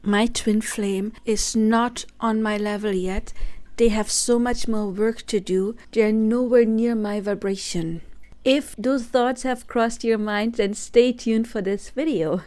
My twin flame is not on my level yet. They have so much more work to do. They are nowhere near my vibration. If those thoughts have crossed your mind, then stay tuned for this video.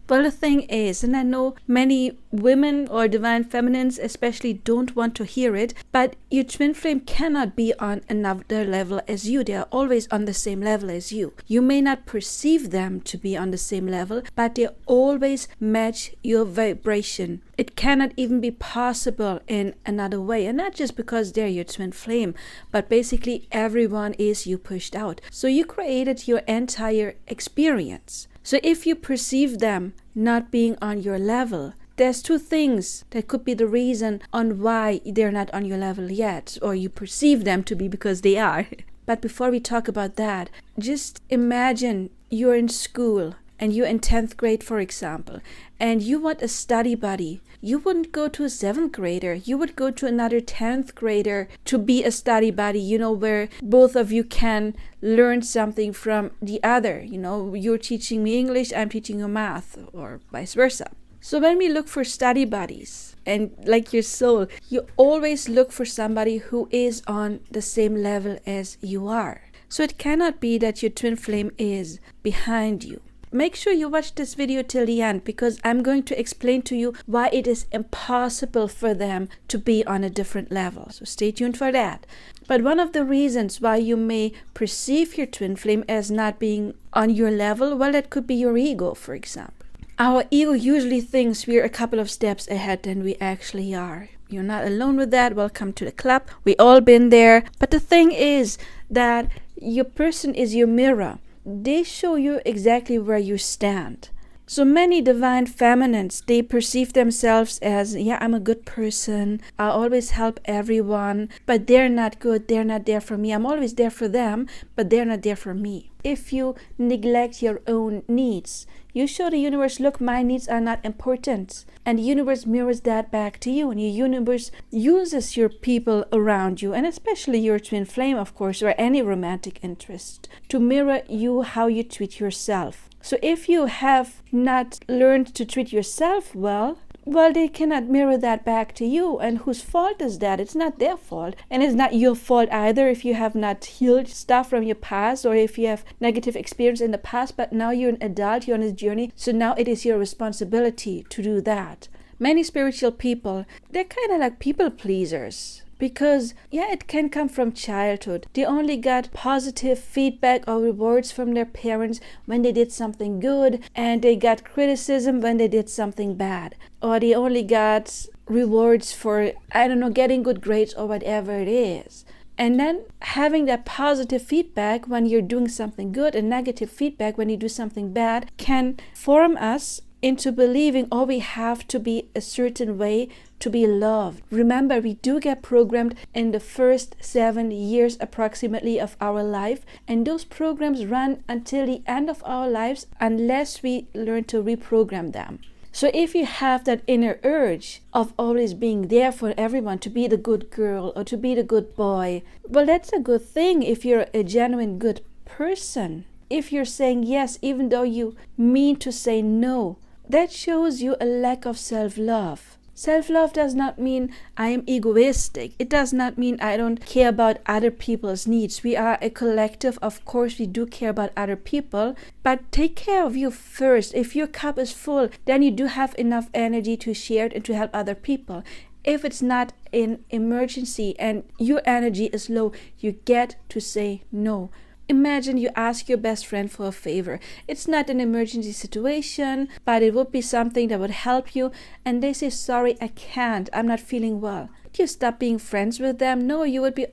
Well, the thing is, and I know many women or divine feminines especially don't want to hear it, but your twin flame cannot be on another level as you. They are always on the same level as you. You may not perceive them to be on the same level, but they always match your vibration. It cannot even be possible in another way, and not just because they're your twin flame, but basically everyone is you pushed out. So you created your entire experience. So if you perceive them not being on your level, there's two things that could be the reason on why they're not on your level yet, or you perceive them to be because they are. But before we talk about that, just imagine you're in school and you're in 10th grade, for example, and you want a study buddy. You wouldn't go to a 7th grader. You would go to another 10th grader to be a study buddy, where both of you can learn something from the other. You're teaching me English, I'm teaching you math, or vice versa. So when we look for study buddies, and like your soul, you always look for somebody who is on the same level as you are. So it cannot be that your twin flame is behind you. Make sure you watch this video till the end, because I'm going to explain to you why it is impossible for them to be on a different level. So stay tuned for that. But one of the reasons why you may perceive your twin flame as not being on your level, well, that could be your ego, for example. Our ego usually thinks we're a couple of steps ahead than we actually are. You're not alone with that. Welcome to the club. We all been there. But the thing is that your person is your mirror. They show you exactly where you stand. So many divine feminines, they perceive themselves as, I'm a good person. I always help everyone, but they're not good. They're not there for me. I'm always there for them, but they're not there for me. If you neglect your own needs, you show the universe, look, my needs are not important. And the universe mirrors that back to you. And your universe uses your people around you, and especially your twin flame, of course, or any romantic interest, to mirror you how you treat yourself. So if you have not learned to treat yourself well, they cannot mirror that back to you. And whose fault is that? It's not their fault. And it's not your fault either if you have not healed stuff from your past, or if you have negative experience in the past, but now you're an adult, you're on a journey. So now it is your responsibility to do that. Many spiritual people, they're kind of like people pleasers. Because, it can come from childhood. They only got positive feedback or rewards from their parents when they did something good, and they got criticism when they did something bad. Or they only got rewards for, getting good grades or whatever it is. And then having that positive feedback when you're doing something good and negative feedback when you do something bad can form us into believing, we have to be a certain way to be loved. Remember, we do get programmed in the first 7 years approximately of our life, and those programs run until the end of our lives unless we learn to reprogram them. So if you have that inner urge of always being there for everyone, to be the good girl or to be the good boy, well, that's a good thing if you're a genuine good person. If you're saying yes, even though you mean to say no, that shows you a lack of self-love. Self-love does not mean I am egoistic. It does not mean I don't care about other people's needs. We are a collective. Of course, we do care about other people, but take care of you first. If your cup is full, then you do have enough energy to share it and to help other people. If it's not an emergency and your energy is low, you get to say no. Imagine you ask your best friend for a favor. It's not an emergency situation, but it would be something that would help you, and they say, sorry, I can't, I'm not feeling well. Would you stop being friends with them? No, you would be,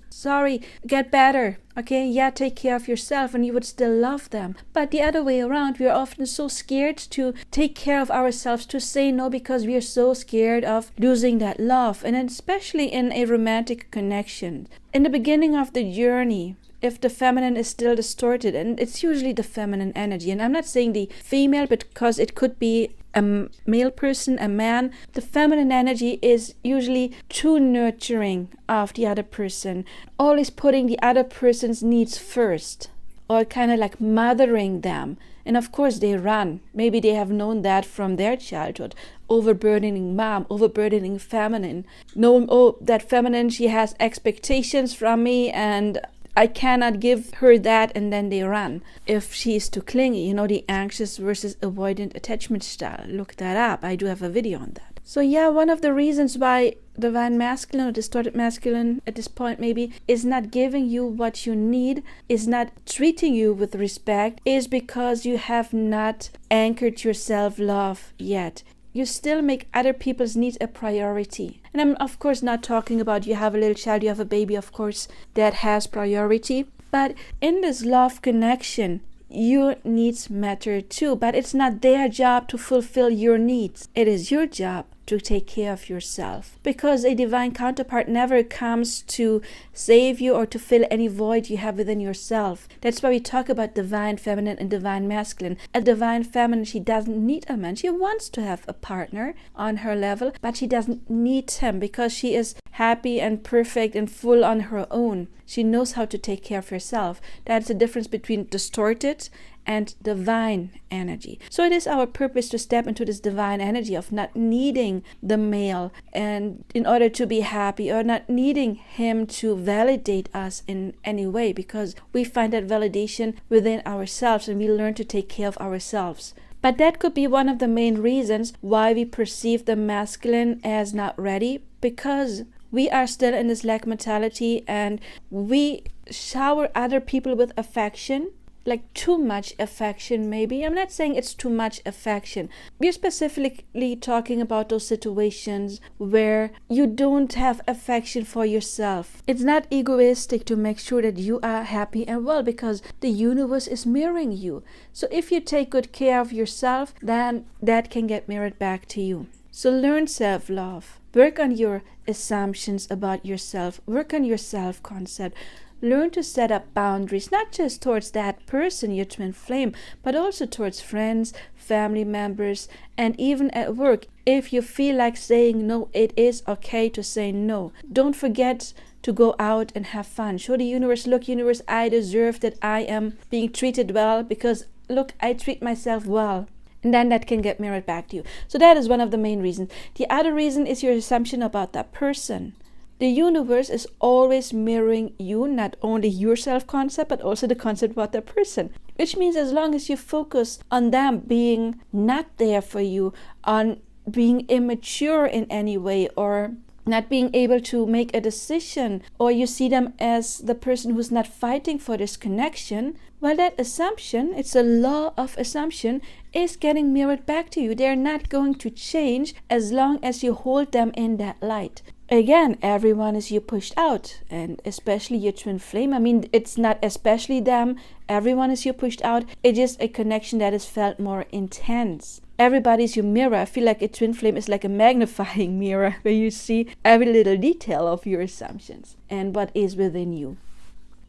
sorry, get better. Okay, take care of yourself, and you would still love them. But the other way around, we are often so scared to take care of ourselves, to say no, because we are so scared of losing that love. And especially in a romantic connection. In the beginning of the journey, if the feminine is still distorted, and it's usually the feminine energy, and I'm not saying the female, because it could be a male person, a man, the feminine energy is usually too nurturing of the other person, always putting the other person's needs first, or kind of like mothering them And of course they run. Maybe they have known that from their childhood. Overburdening mom, overburdening feminine, knowing, oh, that feminine, she has expectations from me and I cannot give her that, and then they run. If she's too clingy, the anxious versus avoidant attachment style, look that up. I do have a video on that. So yeah, one of the reasons why divine masculine or distorted masculine at this point maybe is not giving you what you need, is not treating you with respect, is because you have not anchored your self-love yet. You still make other people's needs a priority. And I'm of course not talking about you have a little child, you have a baby, of course that has priority. But in this love connection, your needs matter too. But it's not their job to fulfill your needs. It is your job to take care of yourself, because a divine counterpart never comes to save you or to fill any void you have within yourself. That's why we talk about divine feminine and divine masculine. A divine feminine, she doesn't need a man. She wants to have a partner on her level, but she doesn't need him because she is happy and perfect and full on her own. She knows how to take care of herself. That's the difference between distorted and divine energy. So it is our purpose to step into this divine energy of not needing the male and in order to be happy, or not needing him to validate us in any way, because we find that validation within ourselves and we learn to take care of ourselves. But that could be one of the main reasons why we perceive the masculine as not ready, because we are still in this lack mentality and we shower other people with affection, like too much affection maybe. I'm not saying it's too much affection. We're specifically talking about those situations where you don't have affection for yourself. It's not egoistic to make sure that you are happy and well, because the universe is mirroring you. So if you take good care of yourself, then that can get mirrored back to you. So learn self-love. Work on your assumptions about yourself. Work on your self-concept. Learn to set up boundaries, not just towards that person, your twin flame, but also towards friends, family members, and even at work. If you feel like saying no, it is okay to say no. Don't forget to go out and have fun. Show the universe, look, universe, I deserve that I am being treated well because, look, I treat myself well. And then that can get mirrored back to you. So that is one of the main reasons. The other reason is your assumption about that person. The universe is always mirroring you, not only your self-concept, but also the concept about that person. Which means as long as you focus on them being not there for you, on being immature in any way, or not being able to make a decision, or you see them as the person who's not fighting for this connection, well, that assumption, it's a law of assumption, is getting mirrored back to you. They're not going to change as long as you hold them in that light. Again, everyone is you pushed out, and especially your twin flame. I mean, it's not especially them. Everyone is you pushed out. It's just a connection that is felt more intense. Everybody's your mirror. I feel like a twin flame is like a magnifying mirror where you see every little detail of your assumptions and what is within you.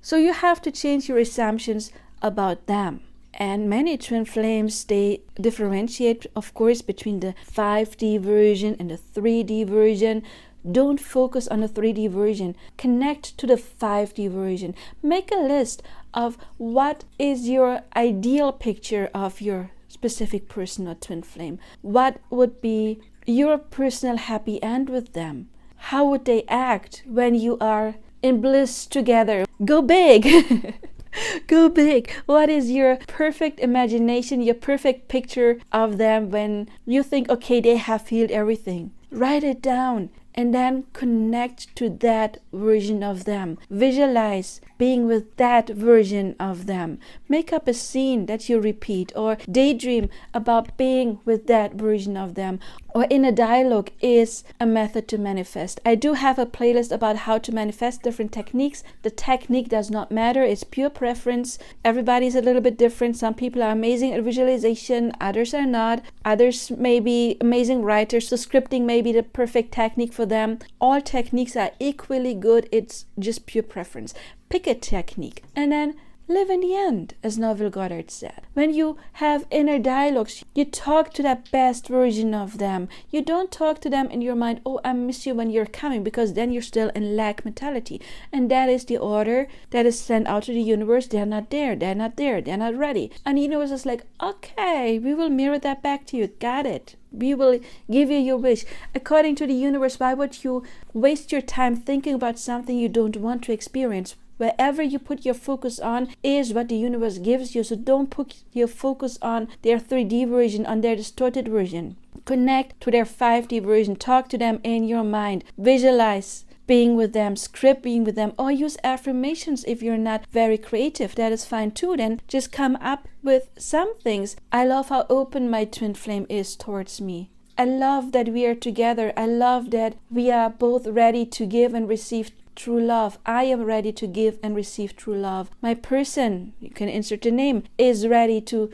So you have to change your assumptions about them. And many twin flames, they differentiate, of course, between the 5D version and the 3D version. Don't focus on the 3D version. Connect to the 5D version. Make a list of what is your ideal picture of your specific person or twin flame. What would be your personal happy end with them? How would they act when you are in bliss together? Go big! Go big. What is your perfect imagination, your perfect picture of them when you think, okay, they have healed everything? Write it down and then connect to that version of them. Visualize being with that version of them. Make up a scene that you repeat, or daydream about being with that version of them. Or in a dialogue is a method to manifest. I do have a playlist about how to manifest different techniques. The technique does not matter. It's pure preference. Everybody's a little bit different. Some people are amazing at visualization. Others are not. Others may be amazing writers. So scripting may be the perfect technique for them. All techniques are equally good. It's just pure preference. Pick a technique and then live in the end, as Neville Goddard said. When you have inner dialogues, you talk to that best version of them. You don't talk to them in your mind, oh, I miss you when you're coming, because then you're still in lack mentality. And that is the order that is sent out to the universe. They're not there, they're not there, they're not ready. And the universe is like, okay, we will mirror that back to you. Got it. We will give you your wish. According to the universe, why would you waste your time thinking about something you don't want to experience? Wherever you put your focus on is what the universe gives you. So don't put your focus on their 3D version, on their distorted version. Connect to their 5D version. Talk to them in your mind. Visualize being with them, script being with them, or use affirmations if you're not very creative. That is fine too. Then just come up with some things. I love how open my twin flame is towards me. I love that we are together. I love that we are both ready to give and receive true love. I am ready to give and receive true love. My person, you can insert a name, is ready to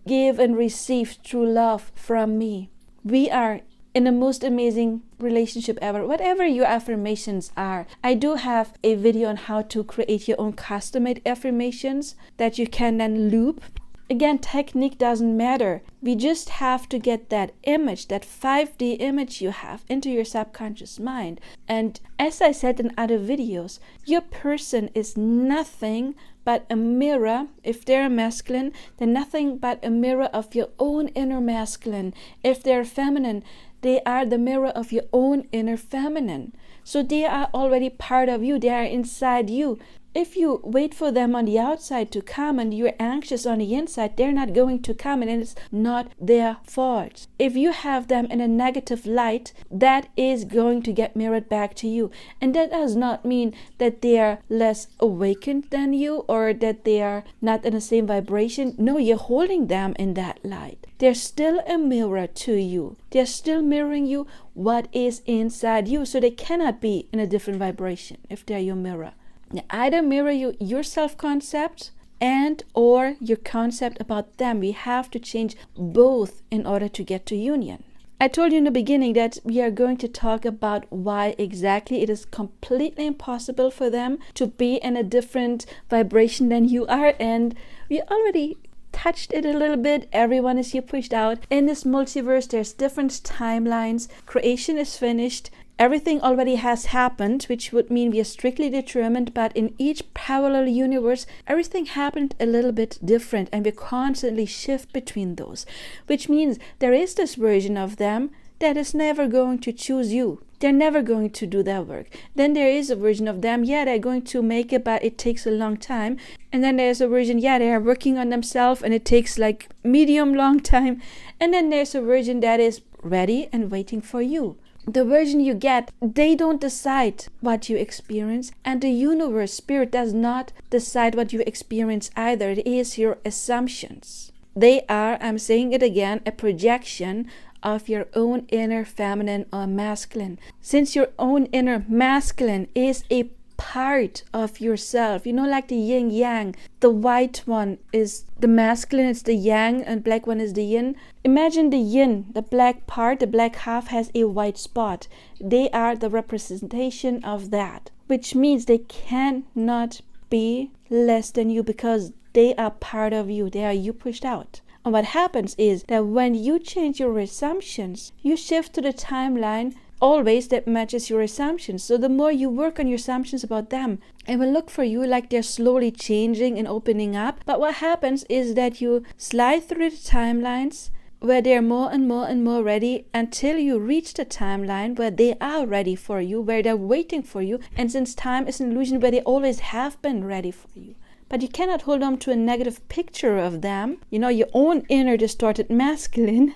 give and receive true love from me. We are in the most amazing relationship ever. Whatever your affirmations are, I do have a video on how to create your own custom-made affirmations that you can then loop. Again, technique doesn't matter. We just have to get that image, that 5D image you have, into your subconscious mind. And as I said in other videos, your person is nothing but a mirror. If they're masculine, they're nothing but a mirror of your own inner masculine. If they're feminine, they are the mirror of your own inner feminine. So they are already part of you. They are inside you. If you wait for them on the outside to come and you're anxious on the inside, they're not going to come, and it's not their fault. If you have them in a negative light, that is going to get mirrored back to you. And that does not mean that they are less awakened than you or that they are not in the same vibration. No, you're holding them in that light. They're still a mirror to you. They're still mirroring you what is inside you. So they cannot be in a different vibration if they're your mirror. They either mirror you, your self-concept and or your concept about them. We have to change both in order to get to union. I told you in the beginning that we are going to talk about why exactly it is completely impossible for them to be in a different vibration than you are, and we already touched it a little bit. Everyone is here pushed out. In this multiverse, there's different timelines. Creation is finished. Everything already has happened, which would mean we are strictly determined, but in each parallel universe, everything happened a little bit different, and we constantly shift between those, which means there is this version of them that is never going to choose you. They're never going to do that work. Then there is a version of them, yeah, they're going to make it, but it takes a long time. And then there's a version, yeah, they are working on themselves and it takes like medium long time. And then there's a version that is ready and waiting for you. The version you get, they don't decide what you experience, and the universe, spirit, does not decide what you experience either. It is your assumptions. They are, I'm saying it again, a projection of your own inner feminine or masculine. Since your own inner masculine is a part of yourself, you know, like the yin yang, the white one is the masculine, it's the yang, and black one is the yin. Imagine the yin, the black part, the black half has a white spot. They are the representation of that, which means they cannot be less than you because they are part of you. They are you pushed out. And what happens is that when you change your assumptions, you shift to the timeline always that matches your assumptions. So the more you work on your assumptions about them, it will look for you like they're slowly changing and opening up. But what happens is that you slide through the timelines where they're more and more and more ready until you reach the timeline where they are ready for you, where they're waiting for you. And since time is an illusion, where they always have been ready for you. But you cannot hold on to a negative picture of them, you know, your own inner distorted masculine.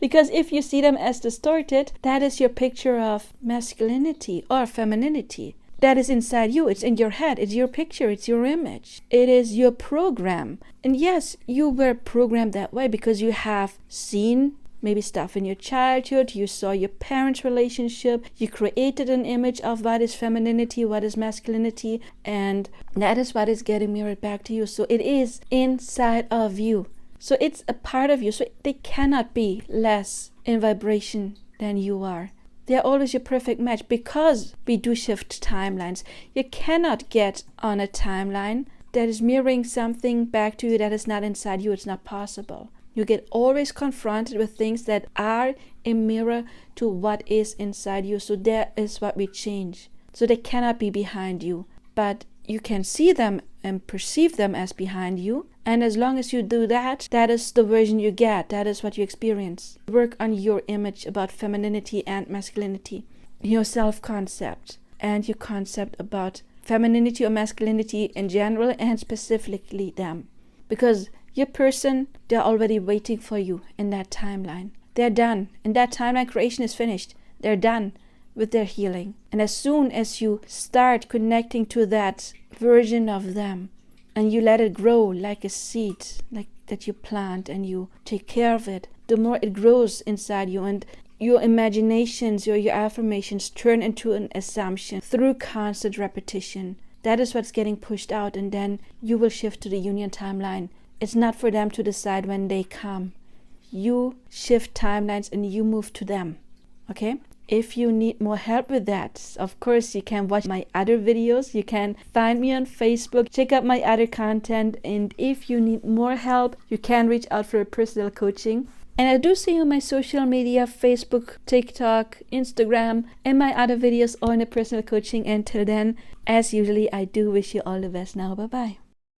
Because if you see them as distorted, that is your picture of masculinity or femininity. That is inside you. It's in your head. It's your picture. It's your image. It is your program. And yes, you were programmed that way because you have seen maybe stuff in your childhood. You saw your parents' relationship. You created an image of what is femininity, what is masculinity. And that is what is getting mirrored back to you. So it is inside of you. So it's a part of you. So they cannot be less in vibration than you are. They're always your perfect match because we do shift timelines. You cannot get on a timeline that is mirroring something back to you that is not inside you. It's not possible. You get always confronted with things that are a mirror to what is inside you. So that is what we change. So they cannot be behind you, but you can see them and perceive them as behind you. And as long as you do that, that is the version you get. That is what you experience. Work on your image about femininity and masculinity, your self-concept, and your concept about femininity or masculinity in general and specifically them. Because your person, they're already waiting for you in that timeline. They're done. In that timeline, creation is finished. They're done with their healing. And as soon as you start connecting to that version of them, and you let it grow like a seed, like that you plant and you take care of it, the more it grows inside you, and your imaginations or your affirmations turn into an assumption through constant repetition. That is what's getting pushed out, and then you will shift to the union timeline. It's not for them to decide when they come. You shift timelines and you move to them. Okay? If you need more help with that, of course, you can watch my other videos. You can find me on Facebook, check out my other content. And if you need more help, you can reach out for a personal coaching. And I do see you on my social media, Facebook, TikTok, Instagram, and my other videos all in the personal coaching. Until then, as usually, I do wish you all the best now. Bye-bye.